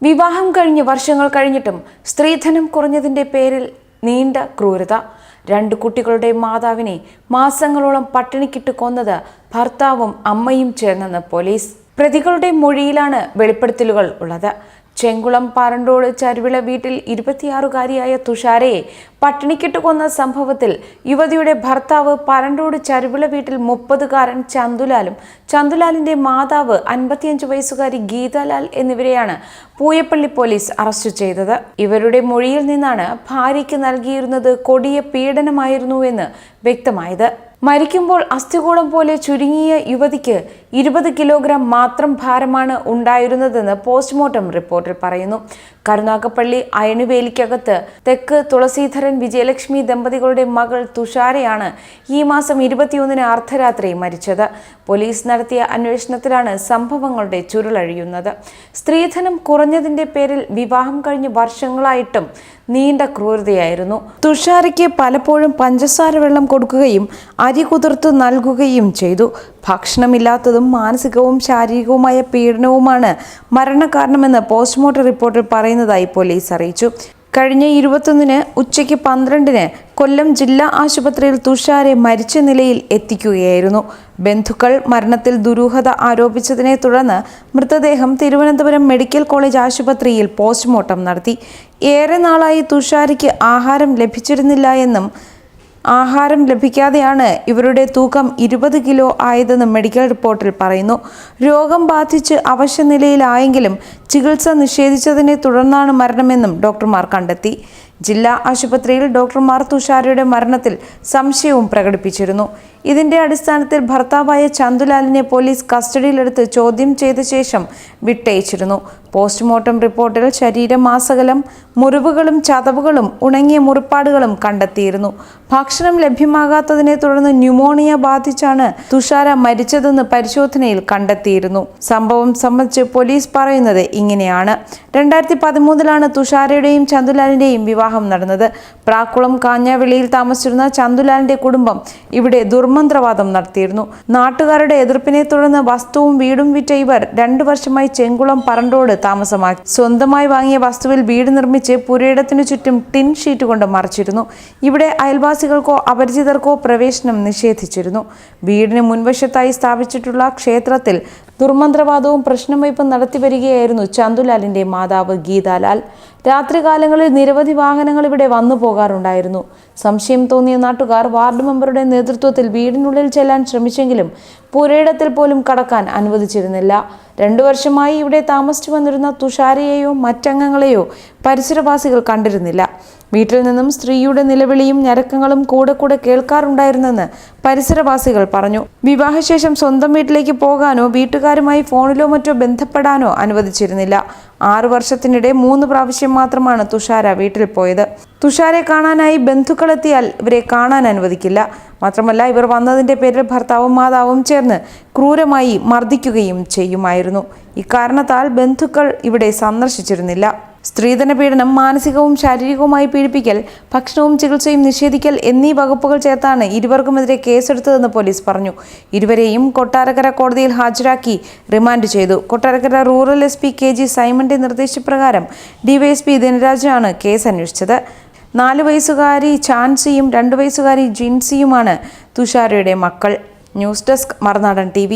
വിവാഹം കഴിഞ്ഞ് വർഷങ്ങൾ കഴിഞ്ഞിട്ടും സ്ത്രീധനം കുറഞ്ഞതിന്റെ പേരിൽ നീണ്ട ക്രൂരത. 2 കുട്ടികളുടെ മാതാവിനെ മാസങ്ങളോളം പട്ടിണിക്കിട്ട് കൊന്നത് ഭർത്താവും അമ്മയും ചേർന്നെന്ന് പോലീസ്. പ്രതികളുടെ മൊഴിയിലാണ് വെളിപ്പെടുത്തലുകൾ ഉള്ളത്. ചെങ്കുളം പാറണ്ടോട് ചരുവിള വീട്ടിൽ 26-കാരിയായ തുഷാരയെ പട്ടിണിക്കിട്ട് കൊന്ന സംഭവത്തിൽ യുവതിയുടെ ഭർത്താവ് പാറണ്ടോട് ചരുവിള വീട്ടിൽ 30-കാരൻ ചന്തുലാലും ചന്തുലാലിന്റെ മാതാവ് 55-വയസ്സുകാരി ഗീതാലാൽ എന്നിവരെയാണ് പൂയപ്പള്ളി പോലീസ് അറസ്റ്റ് ചെയ്തത്. ഇവരുടെ മൊഴിയിൽ നിന്നാണ് ഭാര്യയ്ക്ക് നൽകിയിരുന്നത് കൊടിയ പീഡനമായിരുന്നുവെന്ന് വ്യക്തമായത്. മരിക്കുമ്പോൾ അസ്ഥികൂടം പോലെ ചുരുങ്ങിയ യുവതിക്ക് 20 കിലോഗ്രാം മാത്രം ഭാരമാണ് ഉണ്ടായിരുന്നതെന്ന് പോസ്റ്റ്മോർട്ടം റിപ്പോർട്ടിൽ പറയുന്നു. കരുനാഗപ്പള്ളി അയണുവേലിക്കകത്ത് തെക്ക് തുളസീധരൻ വിജയലക്ഷ്മി ദമ്പതികളുടെ മകൾ തുഷാരയാണ് ഈ മാസം 21-ന് അർദ്ധരാത്രി മരിച്ചത്. പോലീസ് നടത്തിയ അന്വേഷണത്തിലാണ് സംഭവങ്ങളുടെ ചുരുളഴിയുന്നത്. സ്ത്രീധനം കുറഞ്ഞതിന്റെ പേരിൽ വിവാഹം കഴിഞ്ഞ് വർഷങ്ങളായിട്ടും നീണ്ട ക്രൂരതയായിരുന്നു. തുഷാരയ്ക്ക് പലപ്പോഴും പഞ്ചസാര വെള്ളം കൊടുക്കുകയും അരി കുതിർത്ത് നൽകുകയും ചെയ്തു. ഭക്ഷണമില്ലാത്തതും മാനസികവും ശാരീരികവുമായ പീഡനവുമാണ് മരണകാരണമെന്ന് പോസ്റ്റ്മോർട്ടം റിപ്പോർട്ടിൽ പറയുന്നതായി പോലീസ് അറിയിച്ചു. കഴിഞ്ഞ 21-ന് ഉച്ചയ്ക്ക് 12-ന് കൊല്ലം ജില്ലാ ആശുപത്രിയിൽ തുഷാരെ മരിച്ച നിലയിൽ എത്തിക്കുകയായിരുന്നു. ബന്ധുക്കൾ മരണത്തിൽ ദുരൂഹത ആരോപിച്ചതിനെ തുടർന്ന് മൃതദേഹം തിരുവനന്തപുരം മെഡിക്കൽ കോളേജ് ആശുപത്രിയിൽ പോസ്റ്റ്മോർട്ടം നടത്തി. ഏറെ നാളായി തുഷാരയ്ക്ക് ആഹാരം ലഭിച്ചിരുന്നില്ല എന്നും ആഹാരം ലഭിക്കാതെയാണ് ഇവരുടെ തൂക്കം 20 കിലോ ആയതെന്ന് മെഡിക്കൽ റിപ്പോർട്ടിൽ പറയുന്നു. രോഗം ബാധിച്ച് അവശനിലയിലായെങ്കിലും ചികിത്സ നിഷേധിച്ചതിനെ തുടർന്നാണ് മരണമെന്നും ഡോക്ടർമാർ കണ്ടെത്തി. ജില്ലാ ആശുപത്രിയിൽ ഡോക്ടർമാർ തുഷാരയുടെ മരണത്തിൽ സംശയവും പ്രകടിപ്പിച്ചിരുന്നു. ഇതിന്റെ അടിസ്ഥാനത്തിൽ ഭർത്താവായ ചന്തുലാലിനെ പോലീസ് കസ്റ്റഡിയിലെടുത്ത് ചോദ്യം ചെയ്ത ശേഷം വിട്ടയച്ചിരുന്നു. പോസ്റ്റ്മോർട്ടം റിപ്പോർട്ടിൽ ശരീരമാസകലം മുറിവുകളും ചതവുകളും ഉണങ്ങിയ മുറിപ്പാടുകളും കണ്ടെത്തിയിരുന്നു. ഭക്ഷണം ലഭ്യമാകാത്തതിനെ തുടർന്ന് ന്യൂമോണിയ ബാധിച്ചാണ് തുഷാര മരിച്ചതെന്ന് പരിശോധനയിൽ കണ്ടെത്തിയിരുന്നു. സംഭവം സംബന്ധിച്ച് പോലീസ് പറയുന്നത് ഇങ്ങനെയാണ്. 2013-ലാണ് തുഷാരയുടെയും ചന്തുലാലിന്റെയും വിവാഹം നടന്നത്. പ്രാക്കുളം കാഞ്ഞാവിളിയിൽ താമസിച്ചിരുന്ന ചന്തുലാലിന്റെ കുടുംബം ഇവിടെ ദുർമന്ത്രവാദം നടത്തിയിരുന്നു. നാട്ടുകാരുടെ എതിർപ്പിനെ തുടർന്ന് വസ്തുവും വീടും വിറ്റ ഇവർ 2 വർഷമായി ചെങ്കുളം പറണ്ടോട് താമസമാക്കി. സ്വന്തമായി വാങ്ങിയ വസ്തുവിൽ വീട് നിർമ്മിച്ച് പുരയിടത്തിനു ചുറ്റും ടിൻ ഷീറ്റ് കൊണ്ട് മറച്ചിരുന്നു. ഇവിടെ അയൽവാസികൾക്കോ അപരിചിതർക്കോ പ്രവേശനം നിഷേധിച്ചിരുന്നു. വീടിന് മുൻവശത്തായി സ്ഥാപിച്ചിട്ടുള്ള ക്ഷേത്രത്തിൽ ദുർമന്ത്രവാദവും പ്രശ്നവയ്പും നടത്തിവരികയായിരുന്നു ചന്തുലാലിന്റെ മാതാവ് ഗീതാലാൽ. രാത്രികാലങ്ങളിൽ നിരവധി വാഹനങ്ങൾ ഇവിടെ വന്നു പോകാറുണ്ടായിരുന്നു. സംശയം തോന്നിയ നാട്ടുകാർ വാർഡ് മെമ്പറുടെ നേതൃത്വത്തിൽ വീടിനുള്ളിൽ ചെല്ലാൻ ശ്രമിച്ചെങ്കിലും പുരയിടത്തിൽ പോലും കടക്കാൻ അനുവദിച്ചിരുന്നില്ല. 2 വർഷമായി ഇവിടെ താമസിച്ചു വന്നിരുന്ന തുഷാരയെയോ മറ്റംഗങ്ങളെയോ പരിസരവാസികൾ കണ്ടിരുന്നില്ല. വീട്ടിൽ നിന്നും സ്ത്രീയുടെ നിലവിളിയും ഞരക്കങ്ങളും കൂടെ കൂടെ കേൾക്കാറുണ്ടായിരുന്നെന്ന് പരിസരവാസികൾ പറഞ്ഞു. വിവാഹശേഷം സ്വന്തം വീട്ടിലേക്ക് പോകാനോ വീട്ടുകാരുമായി ഫോണിലോ മറ്റോ ബന്ധപ്പെടാനോ അനുവദിച്ചിരുന്നില്ല. 6 വർഷത്തിനിടെ 3 പ്രാവശ്യം മാത്രമാണ് തുഷാര വീട്ടിൽ പോയത്. തുഷാരെ കാണാനായി ബന്ധുക്കളെത്തിയാൽ ഇവരെ കാണാൻ അനുവദിക്കില്ല. മാത്രമല്ല, ഇവർ വന്നതിന്റെ പേരിൽ ഭർത്താവും മാതാവും ചേർന്ന് ക്രൂരമായി മർദ്ദിക്കുകയും ചെയ്യുമായിരുന്നു. ഇക്കാരണത്താൽ ബന്ധുക്കൾ ഇവിടെ സന്ദർശിച്ചിരുന്നില്ല. സ്ത്രീധന പീഡനം, മാനസികവും ശാരീരികവുമായി പീഡിപ്പിക്കൽ, ഭക്ഷണവും ചികിത്സയും നിഷേധിക്കൽ എന്നീ വകുപ്പുകൾ ചേർത്താണ് ഇരുവർക്കുമെതിരെ കേസെടുത്തതെന്ന് പോലീസ് പറഞ്ഞു. ഇരുവരെയും കൊട്ടാരക്കര കോടതിയിൽ ഹാജരാക്കി റിമാൻഡ് ചെയ്തു. കൊട്ടാരക്കര റൂറൽ SP KG സൈമന്റെ നിർദ്ദേശപ്രകാരം DYSP ദിനരാജാണ് കേസ് അന്വേഷിച്ചത്. 4 വയസ്സുകാരി ചാൻസിയും 2 വയസ്സുകാരി ജിൻസിയുമാണ് തുഷാരയുടെ മക്കൾ. ന്യൂസ് ഡെസ്ക് മറുനാടൻ TV.